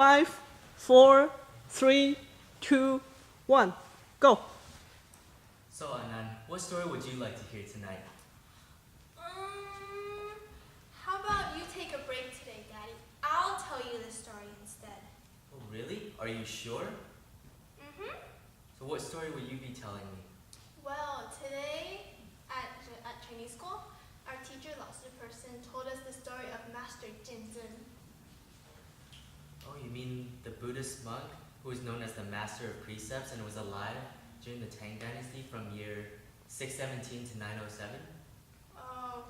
5, 4, 3, 2, 1, go. So, Anand, what story would you like to hear tonight? How about you take a break today, Daddy? I'll tell you the story instead. Oh, really? Are you sure? Mm-hmm. So what story will you be telling me? Well, today at Chinese school, our teacher, Lao person, told us the story of Master Jian Zhen. Oh, you mean the Buddhist monk who was known as the Master of Precepts and was alive during the Tang Dynasty from year 617 to 907? Oh,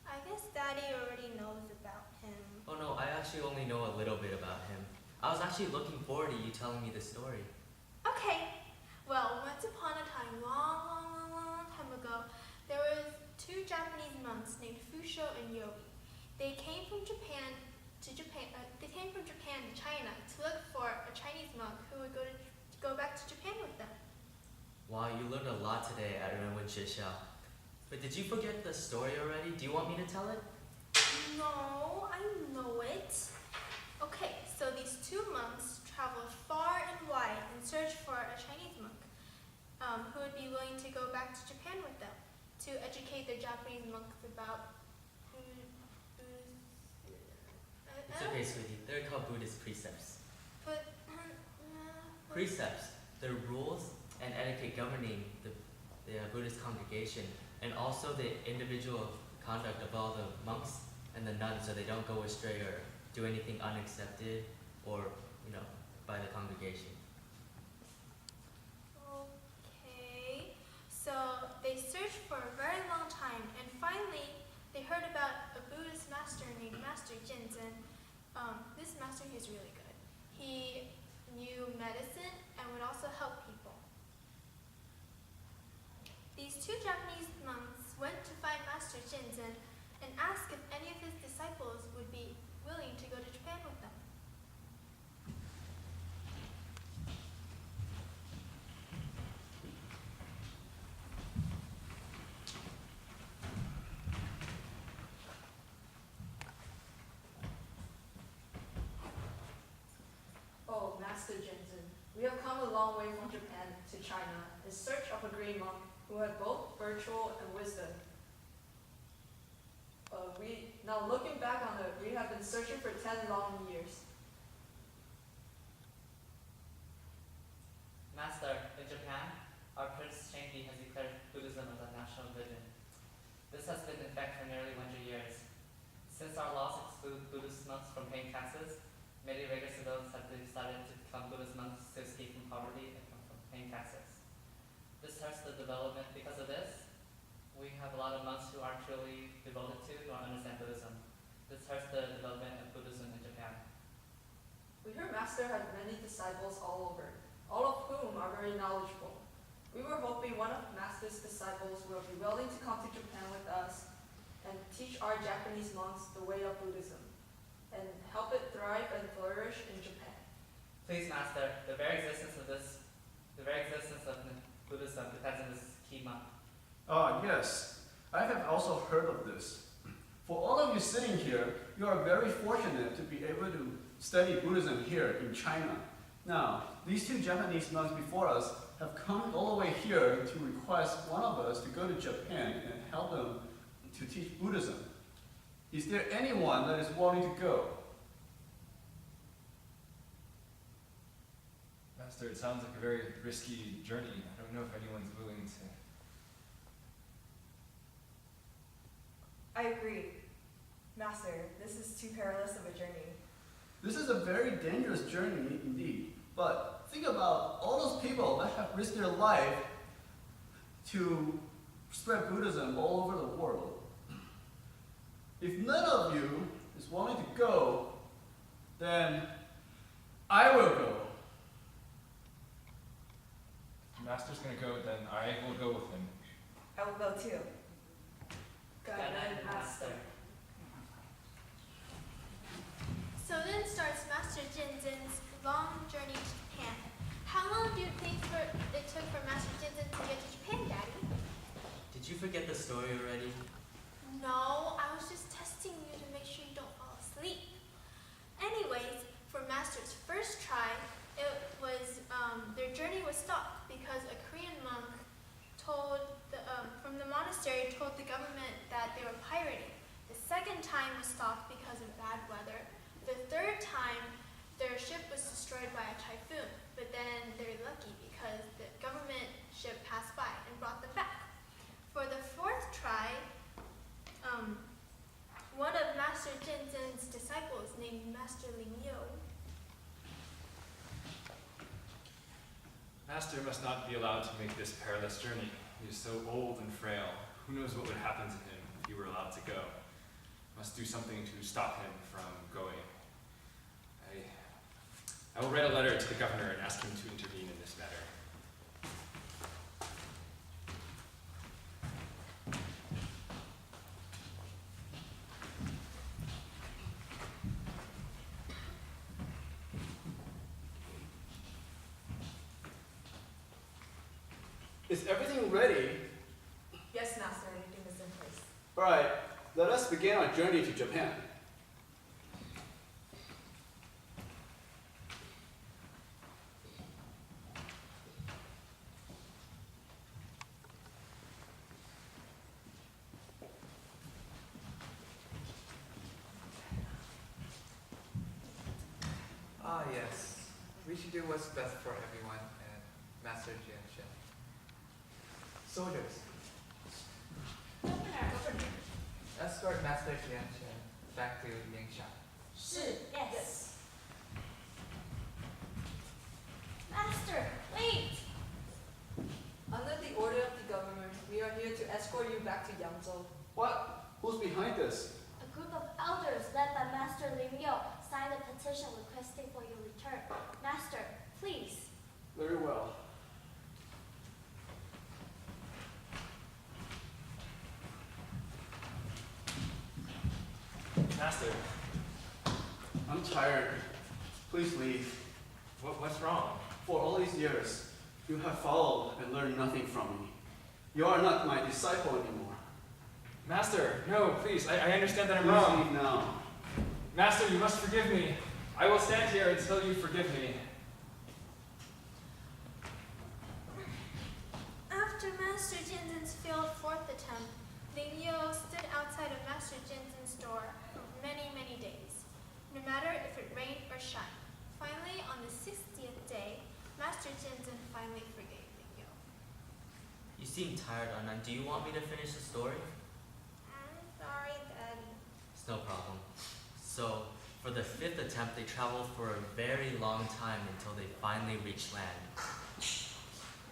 I guess Daddy already knows about him. Oh no, I actually only know a little bit about him. I was actually looking forward to you telling me the story. Okay. Well, once upon a time, long time ago, there was two Japanese monks named Fusho and Yogi. They came from Japan to China to look for a Chinese monk who would go back to Japan with them. Wow, you learned a lot today at Renwen Shishao. But did you forget the story already? Do you want me to tell it? No, I know it. Okay, so these two monks traveled far and wide in search for a Chinese monk who would be willing to go back to Japan with them to educate their Japanese monks about It's okay, sweetie. They're called Buddhist precepts. Precepts, they're rules and etiquette governing the Buddhist congregation and also the individual conduct of all the monks and the nuns so they don't go astray or do anything unaccepted or, by the congregation. Okay, so they searched for a very long time and finally they heard about a Buddhist master named Master Jian Zhen. This master, he's really good. He knew medicine and would also help people. These two Japanese monks went to find Master Jian Zhen and asked if any of his disciples would be willing to go to Japan with them. Oh, Master Jian Zhen, we have come a long way from Japan to China in search of a great monk who had both virtue and wisdom. Now looking back on it, we have been searching for 10 long years. Master, in Japan, our Prince Shangdi has declared Buddhism as a national religion. This has been in effect for nearly 100 years. Since our laws exclude Buddhist monks from paying taxes, many regular civilians have decided to become Buddhist monks to escape from poverty and from paying taxes. This hurts the development. Because of this, we have a lot of monks who aren't truly devoted to nor understand Buddhism. This hurts the development of Buddhism in Japan. We hear Master had many disciples all over, all of whom are very knowledgeable. We were hoping one of Master's disciples will be willing to come to Japan with us and teach our Japanese monks the way of Buddhism and help it thrive and flourish in Japan. Please, Master, the very existence of Buddhism depends on this key monk. Yes, I have also heard of this. For all of you sitting here, you are very fortunate to be able to study Buddhism here in China. Now, these two Japanese monks before us have come all the way here to request one of us to go to Japan and help them to teach Buddhism. Is there anyone that is willing to go? Master, it sounds like a very risky journey. I don't know if anyone's willing to. I agree. Master, this is too perilous of a journey. This is a very dangerous journey indeed. But think about all those people that have risked their life to spread Buddhism all over the world. If none of you is willing to go, then I will go. If Master's going to go, then I will go with him. I will go too. Good night, Master. So then starts Master Jian Zhen's long journey to Japan. How long do you think it took for Master Jian Zhen to get to Japan, Daddy? Did you forget the story already? No, I was just testing you to make sure you don't fall asleep. Anyways, for Master's was stopped because of bad weather. The third time, their ship was destroyed by a typhoon, but then they're lucky because the government ship passed by and brought them back. For the fourth try, one of Master Jian Zhen's disciples named Master Ling Yo. Master must not be allowed to make this perilous journey. He is so old and frail. Who knows what would happen to him if he were allowed to go? Must do something to stop him from going. I will write a letter to the governor and ask him to intervene in this matter. Is everything ready? Yes, Master, everything is in place. All right, let us begin our journey to Japan. Ah, yes. We should do what's best for everyone, and Master Jian Zhen. Soldiers, escort Master Jian Zhen back to Yangshan. 是 yes. Master, wait. Under the order of the government, we are here to escort you back to Yangzhou. What? Who's behind this? A group of elders led by Master Ling Yo signed a petition requesting for your return. Master, please. Very well. Master, I'm tired. Please leave. what's wrong? For all these years, you have followed and learned nothing from me. You are not my disciple anymore. Master, no, please, I understand that I'm Please wrong. leave now. Master, you must forgive me. I will stand here until you forgive me. After Master Jian Zhen's failed fourth attempt, Ling Yo stood outside of Master Jian Zhen's door for many, many days, no matter if it rained or shined. Finally, on the 60th day, Master Jian Zhen finally forgave Ling Yo. You seem tired, Anand. Do you want me to finish the story? I'm sorry, Daddy. It's no problem. So, for the fifth attempt, they traveled for a very long time until they finally reached land.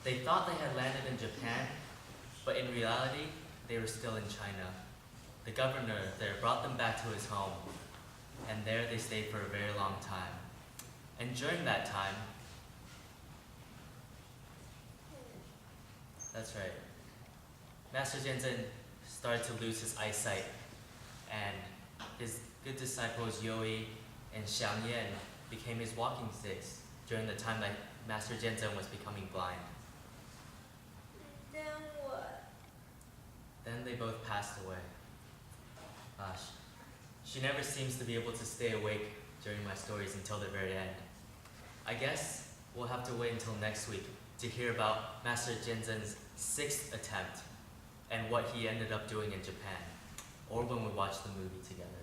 They thought they had landed in Japan, but in reality, they were still in China. The governor there brought them back to his home, and there they stayed for a very long time. And during that time, that's right, Master Jian Zhen started to lose his eyesight, and his good disciples Yoi and Xiang Yan became his walking sticks during the time that Master Jian Zhen was becoming blind. Then what? Then they both passed away. Gosh, she never seems to be able to stay awake during my stories until the very end. I guess we'll have to wait until next week to hear about Master Jian Zhen's sixth attempt and what he ended up doing in Japan, or when we watch the movie together.